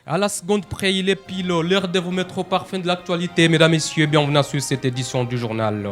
À la seconde près, il est pile l'heure de vous mettre au parfum de l'actualité. Mesdames, Messieurs, bienvenue sur cette édition du journal.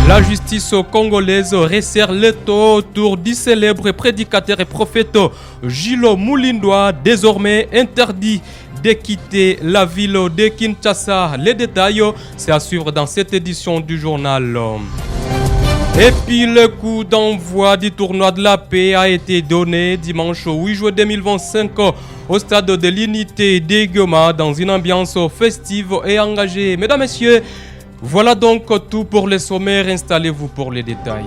La justice congolaise resserre l'étau autour du célèbre prédicateur et prophète Gilles Moulindoua, désormais interdit de quitter la ville de Kinshasa. Les détails, c'est à suivre dans cette édition du journal. Et puis le coup d'envoi du tournoi de la paix a été donné dimanche 8 juin 2025 au stade de l'unité de Goma dans une ambiance festive et engagée. Mesdames, Messieurs, voilà donc tout pour les sommaires. Installez-vous pour les détails.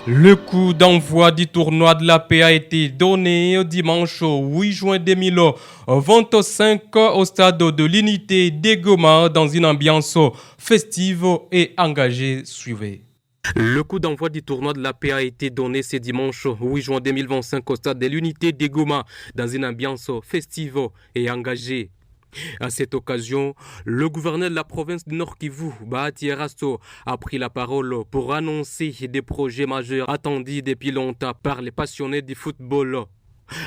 Le coup d'envoi du tournoi de la paix a été donné dimanche 8 juin 2025 au stade de l'unité de Goma dans une ambiance festive et engagée. Suivez. Le coup d'envoi du tournoi de la paix a été donné ce dimanche 8 juin 2025 au stade de l'unité de Goma dans une ambiance festive et engagée. À cette occasion, le gouverneur de la province du Nord Kivu, Bahati Erasto, a pris la parole pour annoncer des projets majeurs attendus depuis longtemps par les passionnés du football.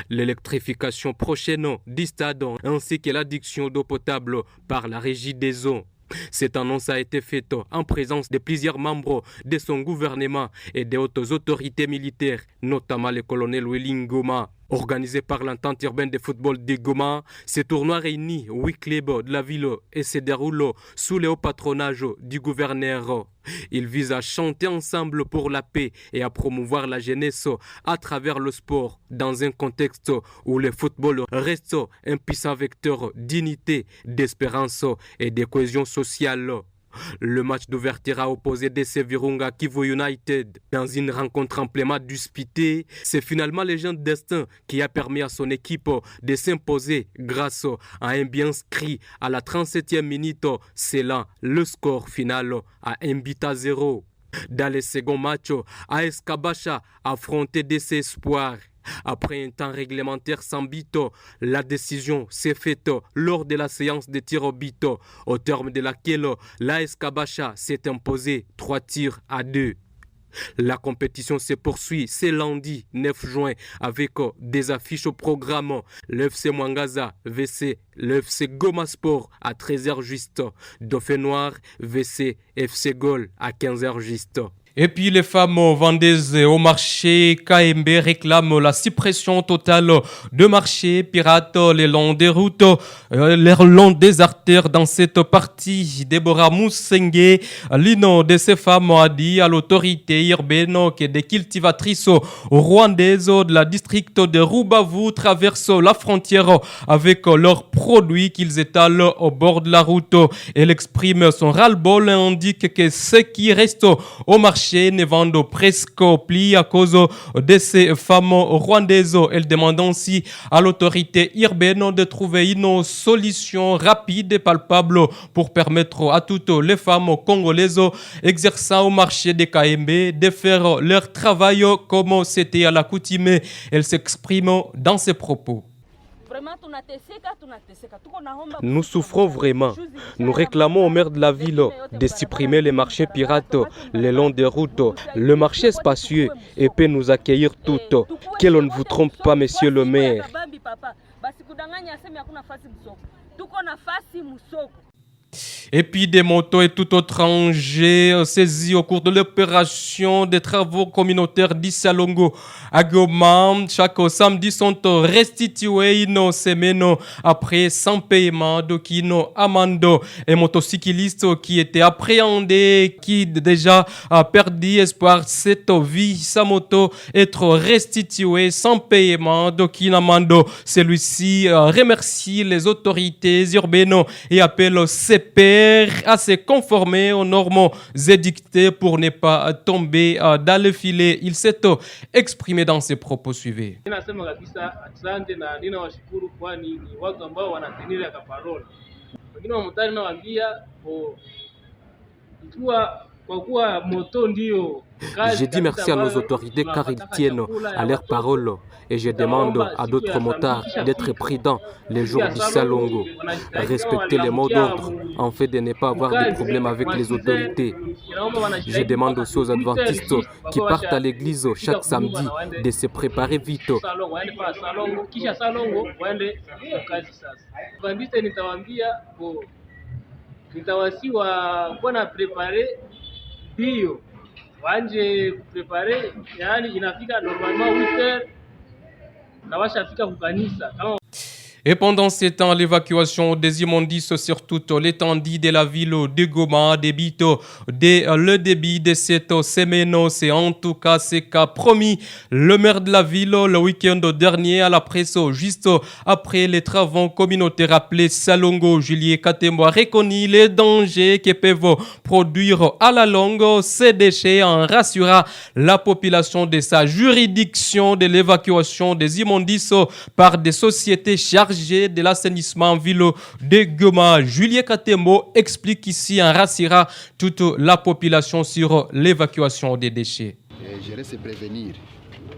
L'électrification prochaine du stade ainsi que l'adduction d'eau potable par la régie des eaux. Cette annonce a été faite en présence de plusieurs membres de son gouvernement et des hautes autorités militaires, notamment le colonel Willing Goma. Organisé par l'entente urbaine de football de Goma, ce tournoi réunit 8 clubs de la ville et se déroule sous le haut patronage du gouverneur. Il vise à chanter ensemble pour la paix et à promouvoir la jeunesse à travers le sport dans un contexte où le football reste un puissant vecteur d'unité, d'espérance et de cohésion sociale. Le match d'ouverture a opposé DC Virunga Kivu United dans une rencontre amplement disputée. C'est finalement Légende Destin qui a permis à son équipe de s'imposer grâce à un bien inscrit à la 37e minute, scellant le score final à 1-0. Dans le second match, AS Kabasha affrontait DC Espoir. Après un temps réglementaire sans but, la décision s'est faite lors de la séance de tir au but, au terme de laquelle l'AS Kabasha s'est imposé 3-2. La compétition se poursuit ce lundi 9 juin avec des affiches au programme. L'FC Mwangaza VC, l'FC Goma Sport à 13h juste. Dauphin Noir VC FC Gol à 15h juste. Et puis les femmes vendeuses au marché KMB réclament la suppression totale de marchés pirates le long des routes, le long des artères dans cette partie. Deborah Moussenge, l'une de ces femmes, a dit à l'autorité urbaine que des cultivatrices rwandaises de la district de Rubavu traversent la frontière avec leurs produits qu'ils étalent au bord de la route. Elle exprime son ras-le-bol et indique que ceux qui restent au marché ne vendent presque plus à cause de ces femmes rwandaises. Elle demande ainsi à l'autorité urbaine de trouver une solution rapide et palpable pour permettre à toutes les femmes congolaises exerçant au marché des KMB de faire leur travail comme c'était à l'accoutumée. Elle s'exprime dans ses propos. Nous souffrons vraiment. Nous réclamons au maire de la ville de supprimer les marchés pirates le long des routes. Le marché spacieux et peut nous accueillir toutes. Que l'on ne vous trompe pas, monsieur le maire. Et puis des motos et tout autre engin saisis au cours de l'opération des travaux communautaires d'Issalongo à Goma. Chaque samedi sont restitués une semaine après sans paiement d'aucune amende. Un motocycliste qui était appréhendé, qui déjà a perdu espoir cette vie, sa moto être restituée sans paiement d'aucune amende. Celui-ci remercie les autorités urbaines et appelle ses pairs à se conformer aux normes édictées pour ne pas tomber dans le filet. Il s'est exprimé dans ses propos suivants. J'ai dit merci à nos autorités car ils tiennent à leurs paroles et je demande à d'autres motards d'être prudents les jours du Salongo, respecter les mots d'ordre en fait de ne pas avoir de problèmes avec les autorités. Je demande aussi aux adventistes qui partent à l'église chaque samedi de se préparer vite. Wanje kuprepare, yani inafika normalement 8h na washafika kukanisa kama. Et pendant ces temps, l'évacuation des immondices sur toute l'étendue de la ville de Goma débite le débit de cette semaine. C'est en tout cas ce qu'a promis le maire de la ville le week-end dernier à la presse, juste après les travaux communautaires appelés Salongo. Julien Katembo a reconnu les dangers que peuvent produire à la longue ces déchets en rassurant la population de sa juridiction de l'évacuation des immondices par des sociétés chargées de l'assainissement en ville de Goma. Julien Katembo explique ici en rassurant toute la population sur l'évacuation des déchets. Gérer c'est prévenir.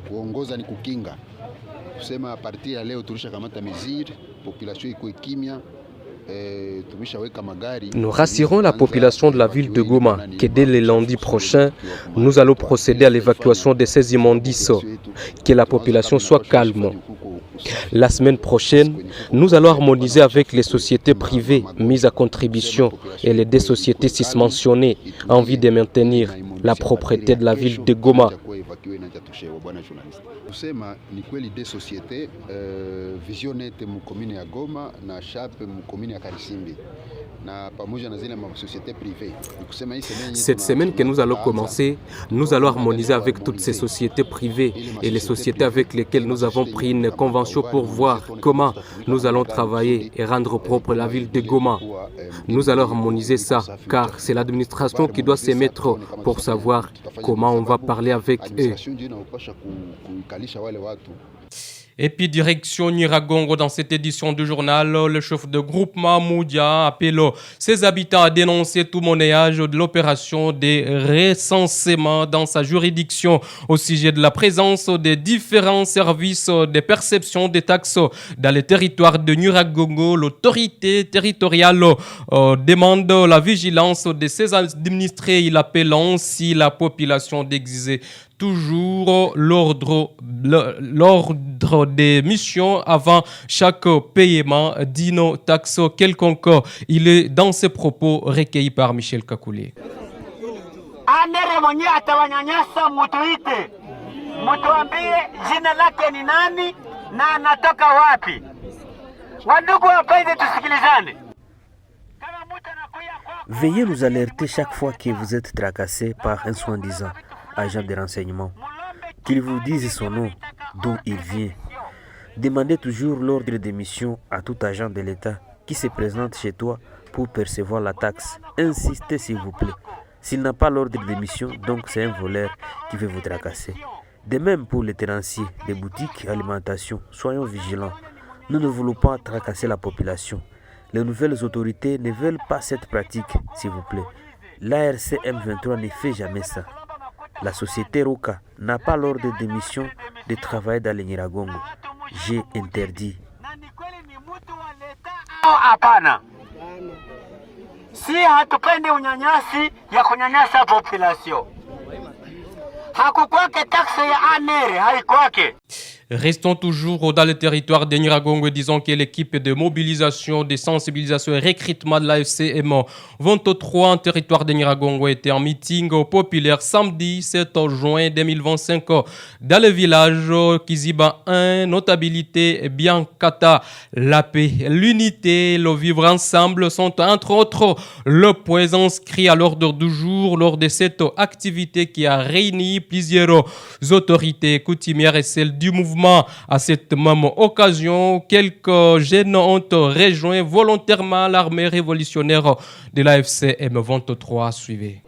Kuongoza ni kukinga. Kusema a partir ya leo tulishakamata mesure, population iko kimya. Nous rassurons la population de la ville de Goma que dès le lundi prochain, nous allons procéder à l'évacuation de ces immondices, que la population soit calme. La semaine prochaine, nous allons harmoniser avec les sociétés privées mises à contribution et les deux sociétés susmentionnées en vue de maintenir la propreté de la ville de Goma. Kusema ni kweli des sociétés Visionnet mu commune ya Goma na Chape mu commune ya Karisimbi na pamoja na zile sociétés privées. Cette semaine que nous allons commencer, nous allons harmoniser avec toutes ces sociétés privées et les sociétés avec lesquelles nous avons pris une convention pour voir comment nous allons travailler et rendre propre la ville de Goma. Nous allons harmoniser ça car c'est l'administration qui doit se mettre pour savoir comment on va parler avec eux. Et puis direction Nyiragongo dans cette édition du journal, le chef de groupement Moudia appelle ses habitants à dénoncer tout monnayage de l'opération des recensements dans sa juridiction au sujet de la présence des différents services de perception des taxes dans les territoires de Nyiragongo. L'autorité territoriale demande la vigilance de ses administrés. Il appelle ainsi la population d'exiger toujours l'ordre des missions avant chaque paiement d'une taxe quelconque. Il est dans ses propos recueillis par Michel Kakoulé. Anere mwenye atawanyanyasa mutuite, mutuambie jina lake ni nani na anatoka wapi. Wandugu wapenzi, tusikilizane. Veuillez nous alerter chaque fois que vous êtes tracassé par un soi-disant agent de renseignement, qu'il vous dise son nom, d'où il vient. Demandez toujours l'ordre de mission à tout agent de l'État qui se présente chez toi pour percevoir la taxe. Insistez s'il vous plaît. S'il n'a pas l'ordre de mission, donc c'est un voleur qui veut vous tracasser. De même pour les tenanciers des boutiques alimentation, soyons vigilants. Nous ne voulons pas tracasser la population. Les nouvelles autorités ne veulent pas cette pratique, s'il vous plaît. L'ARC M23 ne fait jamais ça. La société Roka n'a pas l'ordre de mission de travailler dans le Nyiragongo. J'ai interdit. Hapana. Si hatupendi unyanyasi ya kunyanyasa population. Hakukwake taxe ya anere, haikwake. Restons toujours dans le territoire de Nyiragongo et disons que l'équipe de mobilisation, de sensibilisation et recrutement de l'AFCM 23 en territoire de Nyiragongo était en meeting populaire samedi 7 juin 2025 dans le village Kiziba 1, notabilité Biankata. La paix, l'unité, le vivre ensemble sont entre autres le point inscrit à l'ordre du jour lors de cette activité qui a réuni plusieurs autorités coutumières et celles du mouvement. À cette même occasion, quelques jeunes ont rejoint volontairement l'armée révolutionnaire de l'AFC M23. Suivez.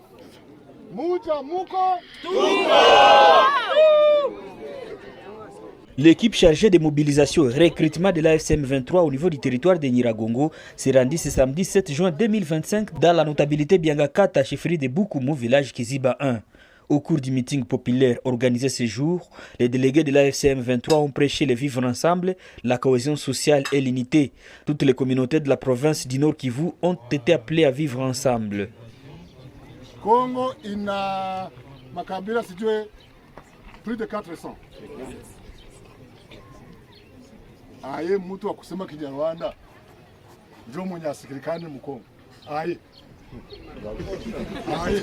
L'équipe chargée des mobilisations et recrutement de l'AFCM 23 au niveau du territoire de Nyiragongo s'est rendue ce samedi 7 juin 2025 dans la notabilité Biangakata, chefferie de Bukumu, village Kiziba 1. Au cours du meeting populaire organisé ce jour, les délégués de l'AFCM 23 ont prêché le vivre ensemble, la cohésion sociale et l'unité. Toutes les communautés de la province du Nord Kivu ont été appelées à vivre ensemble. Congo ina makabila situé plus de 400. Aye mtu wa kusema Kinyarwanda ndio mwenye asikilikane Mkongo. Aye. Aye.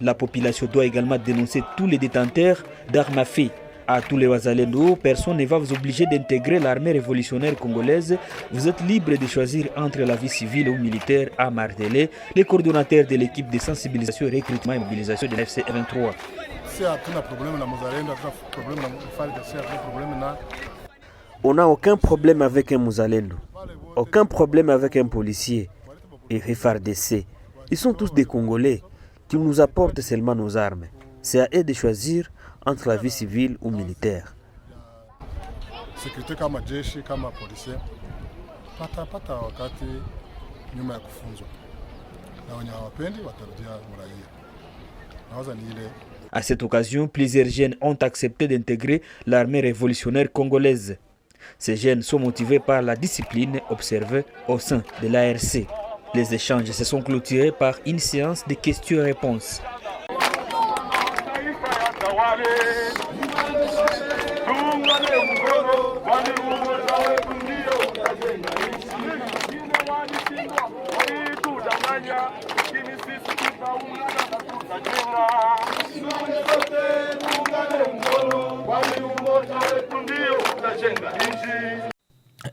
La population doit également dénoncer tous les détenteurs d'armes à feu. À tous les Wazalendo, personne ne va vous obliger d'intégrer l'armée révolutionnaire congolaise. Vous êtes libre de choisir entre la vie civile ou militaire, a martelé les coordonnateurs de l'équipe de sensibilisation, recrutement et mobilisation de l'FC 23. On n'a aucun problème avec un Mouzalendo, aucun problème avec un policier et FARDC. Ils sont tous des Congolais qui nous apportent seulement nos armes. C'est à eux de choisir entre la vie civile ou militaire. Sécurité kama jeshi kama polisi pata wakati nyuma ya kufunzwa na wenye hawapendi watarudia mraia. Nawaza ni ile. À cette occasion, plusieurs jeunes ont accepté d'intégrer l'armée révolutionnaire congolaise. Ces jeunes sont motivés par la discipline observée au sein de l'ARC. Les échanges se sont clôturés par une séance de questions-réponses.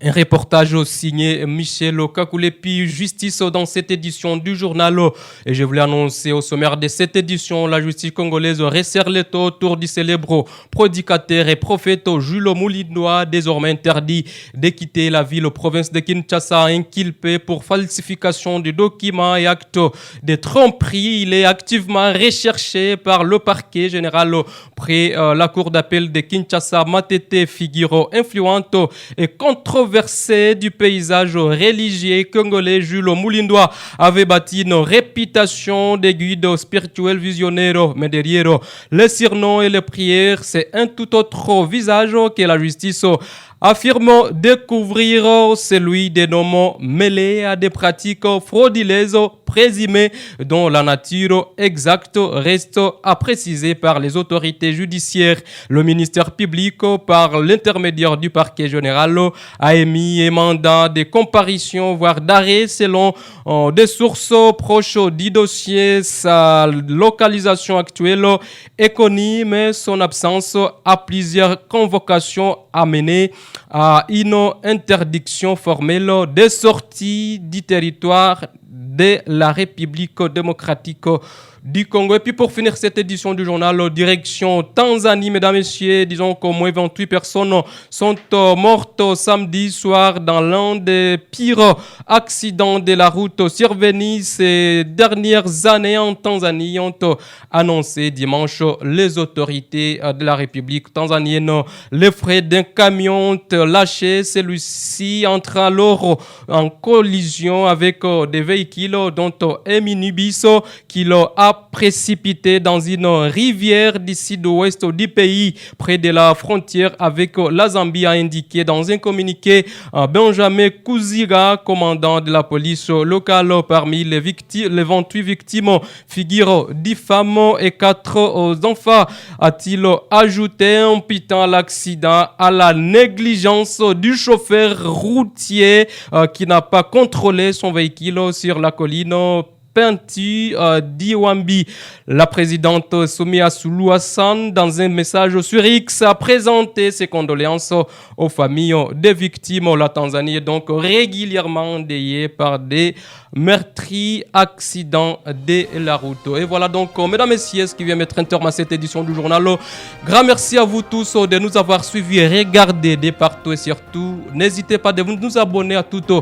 Un reportage signé Michel Kakoulepi, justice dans cette édition du journal. Et je voulais annoncer au sommaire de cette édition, la justice congolaise resserre les taux autour du célèbre prédicateur et prophète Jules Moulinois, désormais interdit de quitter la ville province de Kinshasa, inculpé pour falsification de documents et actes de tromperie. Il est activement recherché par le parquet général près la cour d'appel de Kinshasa. Matete, figure influente et controversée du paysage religieux congolais, Jules Moulinois avait bâti une réputation de guide spirituel visionnaire. Mais derrière les surnoms et les prières, c'est un tout autre visage que la justice affirme découvrir, celui des noms mêlés à des pratiques frauduleuses présumées dont la nature exacte reste à préciser par les autorités judiciaires. Le ministère public, par l'intermédiaire du parquet général, a émis un mandat de comparution, voire d'arrêt selon des sources proches du dossier. Sa localisation actuelle est connue, mais son absence a plusieurs convocations amenées à une interdiction formelle des sorties du territoire de la République démocratique du Congo. Et puis pour finir cette édition du journal, direction Tanzanie, mesdames et messieurs, disons qu'au moins 28 personnes sont mortes samedi soir dans l'un des pires accidents de la route survenus ces dernières années en Tanzanie, ont annoncé dimanche les autorités de la République tanzanienne. Les frais d'un camion lâché, celui-ci entre alors en collision avec des véhicules dont un minibus qui l'a précipité dans une rivière du sud-ouest du pays, près de la frontière avec la Zambie, a indiqué dans un communiqué Benjamin Kuziga, commandant de la police locale. Parmi les 28 victimes figurent 10 femmes et 4 enfants, a-t-il ajouté, imputant l'accident à la négligence du chauffeur routier qui n'a pas contrôlé son véhicule sur la colline Pentu d'Iwambi. La présidente Soumia Soulou Hassan, dans un message sur X, a présenté ses condoléances aux familles des victimes. La Tanzanie est donc régulièrement endeuillée par des meurtriers, accidents de la route. Et voilà donc, mesdames et messieurs, ce qui vient mettre un terme à cette édition du journal. Grand merci à vous tous de nous avoir suivis et regardés de partout, et surtout, n'hésitez pas de nous abonner à toutes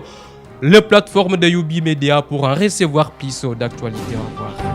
les plateformes de Yubi Media pour en recevoir plus d'actualités. Au revoir.